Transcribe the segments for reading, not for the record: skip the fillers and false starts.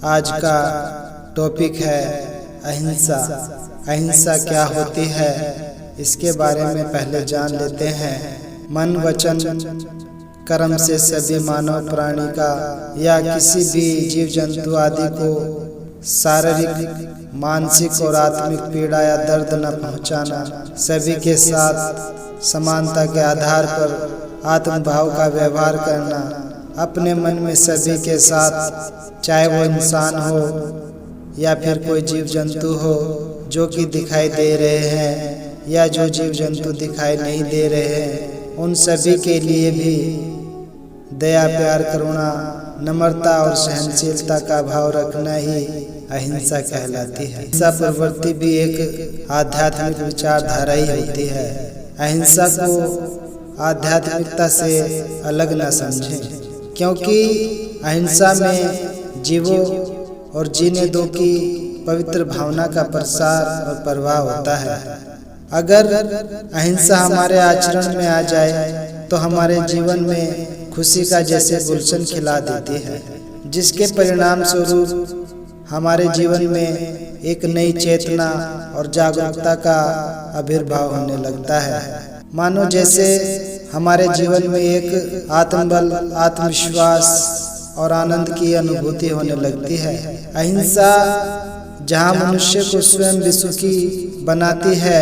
आज का टॉपिक है अहिंसा। अहिंसा क्या होती है, इसके बारे में पहले जान लेते हैं। मन वचन कर्म से सभी मानव प्राणी का या किसी भी जीव जंतु आदि को शारीरिक, मानसिक और आत्मिक पीड़ा या दर्द न पहुंचाना, सभी के साथ समानता के आधार पर आत्मभाव का व्यवहार करना, अपने मन में सभी के साथ, चाहे वो इंसान हो या फिर कोई जीव जंतु हो जो कि दिखाई दे रहे हैं या जो जीव जंतु दिखाई नहीं दे रहे हैं, उन सभी के लिए भी दया, प्यार, करुणा, नम्रता और सहनशीलता का भाव रखना ही अहिंसा कहलाती है। अहिंसा प्रवृत्ति भी एक आध्यात्मिक विचारधारा ही होती है। अहिंसा को आध्यात्मिकता से अलग न समझें, क्योंकि अहिंसा में जीवों और जीने दो की पवित्र भावना का प्रसार और प्रभाव होता है। अगर अहिंसा हमारे आचरण में आ जाए तो हमारे जीवन में खुशी का जैसे गुलशन खिला देती है, जिसके परिणाम स्वरूप हमारे जीवन में एक नई चेतना और जागरूकता का आविर्भाव होने लगता है। मानो जैसे हमारे जीवन में एक आत्मबल, आत्मविश्वास और आनंद की अनुभूति होने लगती है। अहिंसा जहाँ मनुष्य को स्वयं भी सुखी बनाती है,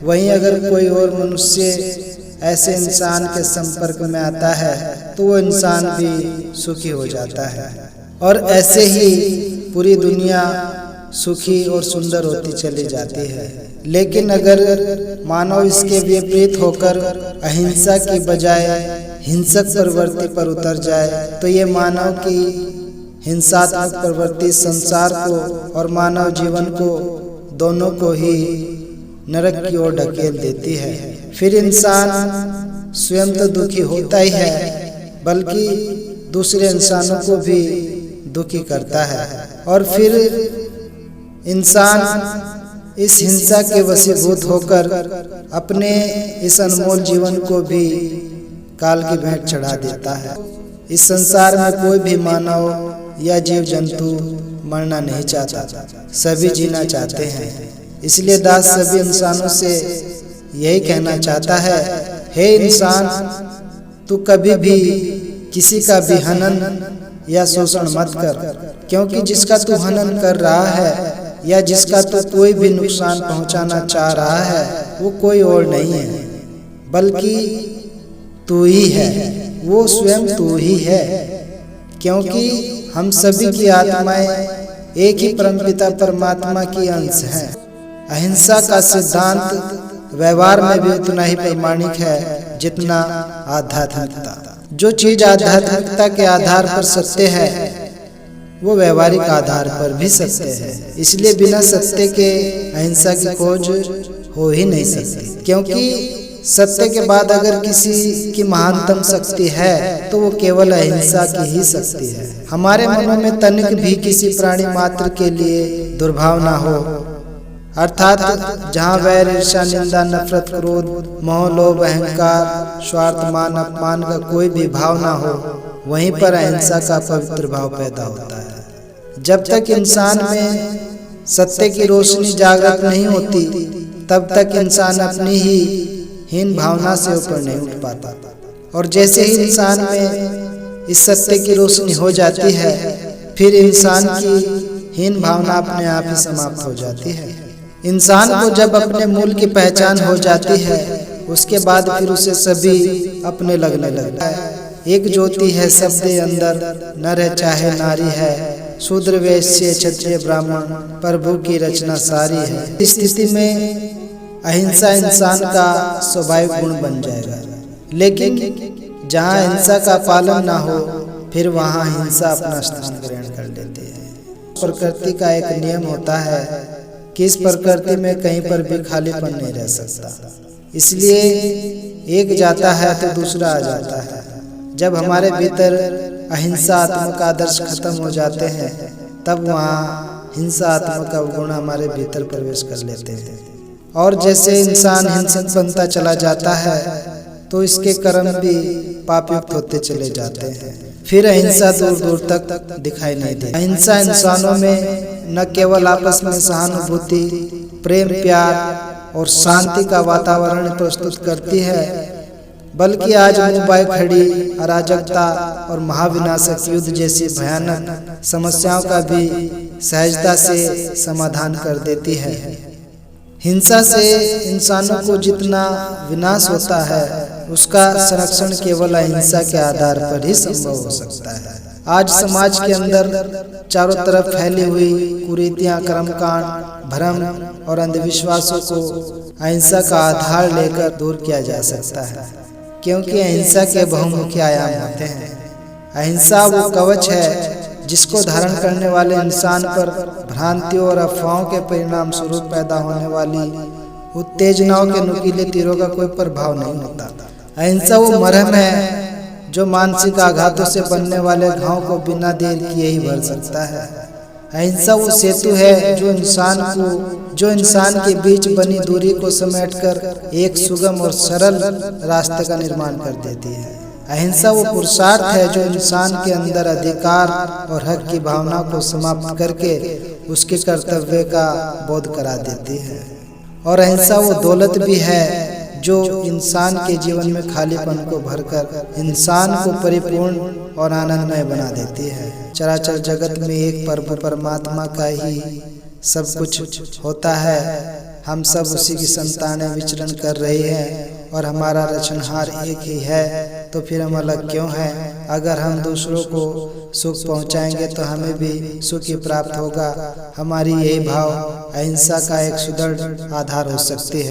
वहीं अगर कोई और मनुष्य ऐसे इंसान के संपर्क में आता है तो वो इंसान भी सुखी हो जाता है, और ऐसे ही पूरी दुनिया सुखी और सुंदर होती चली जाती है। लेकिन अगर मानव इसके विपरीत होकर अहिंसा की बजाय हिंसक प्रवृत्ति पर उतर जाए तो ये मानव की हिंसात्मक प्रवृत्ति संसार को और मानव जीवन को दोनों को ही नरक की ओर ढकेल देती है। फिर इंसान स्वयं तो दुखी होता ही है, बल्कि दूसरे इंसानों को भी दुखी करता है, और फिर इंसान इस हिंसा के वशीभूत होकर अपने इस अनमोल जीवन को भी काल की भेंट चढ़ा देता है। इस संसार में कोई भी मानव या जीव जंतु मरना नहीं चाहता, सभी जीना चाहते हैं। इसलिए दास सभी इंसानों से यही कहना चाहता है, हे इंसान, तू कभी भी किसी का भी हनन या शोषण मत कर, क्योंकि जिसका तू हनन कर रहा है या जिसका तू कोई भी नुकसान पहुंचाना चाह रहा है वो कोई और नहीं है, बल्कि तू ही है, वो स्वयं तू ही है। क्योंकि हम सभी की आत्माएं एक ही परमपिता परमात्मा की अंश हैं। अहिंसा का सिद्धांत व्यवहार में भी उतना ही प्रामाणिक है जितना आध्यात्मिकता। जो चीज आध्यात्मिकता के आधार पर सत्य है वो व्यवहारिक आधार पर भी सत्य है। इसलिए बिना सत्य के अहिंसा की खोज हो ही नहीं सकती, क्योंकि सत्य के बाद अगर किसी की महानतम शक्ति है तो वो केवल अहिंसा की ही शक्ति है। हमारे मनों में तनिक भी किसी प्राणी मात्र के लिए दुर्भाव ना हो, अर्थात जहाँ वैर, ईर्ष्या, निंदा, नफरत, क्रोध, मोह, लोभ, अहंकार, स्वार्थ, मान, अपमान का कोई भी भाव ना हो, वहीं पर अहिंसा का पवित्र भाव पैदा होता है। जब तक इंसान में सत्य की रोशनी जागृत नहीं होती तब तक इंसान अपनी ही हीन भावना से ऊपर नहीं उठ पाता, और जैसे ही इंसान में इस सत्य की रोशनी हो जाती है फिर इंसान की हीन भावना अपने आप ही समाप्त हो जाती है। इंसान को जब अपने मूल की पहचान हो जाती है उसके बाद फिर उसे सभी अपने लगने लगता है। एक ज्योति है सबके अंदर, नर है चाहे नारी है, शूद्र वैश्य क्षत्रिय ब्राह्मण, प्रभु की रचना सारी है। इस स्थिति में अहिंसा इंसान का स्वाभाविक गुण बन जाएगा। लेकिन जहाँ अहिंसा का पालन ना हो फिर वहाँ हिंसा अपना स्थान ग्रहण कर लेती है। प्रकृति का एक नियम होता है कि इस प्रकृति में कहीं पर भी खालीपन नहीं रह सकता, इसलिए एक जाता है तो दूसरा आ जाता है। जब हमारे भीतर अहिंसात्मक आदर्श खत्म हो जाते हैं तब वहाँ हिंसात्मक अवगुण हमारे भीतर प्रवेश कर लेते हैं, और जैसे इंसान हिंसक बनता चला जाता है तो इसके कर्म भी पापयुक्त होते चले जाते हैं। फिर अहिंसा दूर दूर तक दिखाई नहीं देती। अहिंसा इंसानों में न केवल आपस में सहानुभूति, प्रेम, प्यार और शांति का वातावरण प्रस्तुत करती है, बल्कि आज मुंबई खड़ी अराजकता और महाविनाशक युद्ध जैसी भयानक समस्याओं का भी सहजता से समाधान कर देती है। हिंसा से इंसानों को जितना विनाश होता है, उसका संरक्षण केवल अहिंसा के आधार पर ही संभव हो सकता है। आज समाज के अंदर चारों तरफ फैली हुई कुरीतियां, कर्मकांड, भ्रम और अंधविश्वासों को अहिंसा का आधार लेकर दूर किया जा सकता है, क्योंकि अहिंसा के बहुमुखी आयाम होते हैं। अहिंसा वो कवच है जिसको धारण करने वाले इंसान पर भ्रांतियों और अफवाहों के परिणाम स्वरूप पैदा होने वाली उत्तेजनाओं के नुकीले तीरों का कोई प्रभाव नहीं होता। अहिंसा वो मरहम है जो मानसिक आघातों से बनने वाले घाव को बिना देर किए ही भर सकता है। अहिंसा वो सेतु है जो इंसान के बीच बनी दूरी को समेटकर एक सुगम और सरल रास्ते का निर्माण कर देती है। अहिंसा वो पुरुषार्थ है जो इंसान के अंदर अधिकार और हक की भावना को समाप्त करके उसके कर्तव्य का बोध करा देती है। और अहिंसा वो दौलत भी है जो इंसान के जीवन में खालीपन को भरकर इंसान को परिपूर्ण और आनंदमय बना देती है। चराचर जगत में एक परमात्मा का ही सब कुछ होता है। हम सब उसी की संतानें विचरण कर रही हैं और हमारा रचनहार एक ही है, तो फिर हम अलग क्यों हैं? अगर हम दूसरों को सुख पहुंचाएंगे तो हमें भी सुख ही प्राप्त होगा। हमारी यही भाव अहिंसा का एक सुदृढ़ आधार हो सकती है।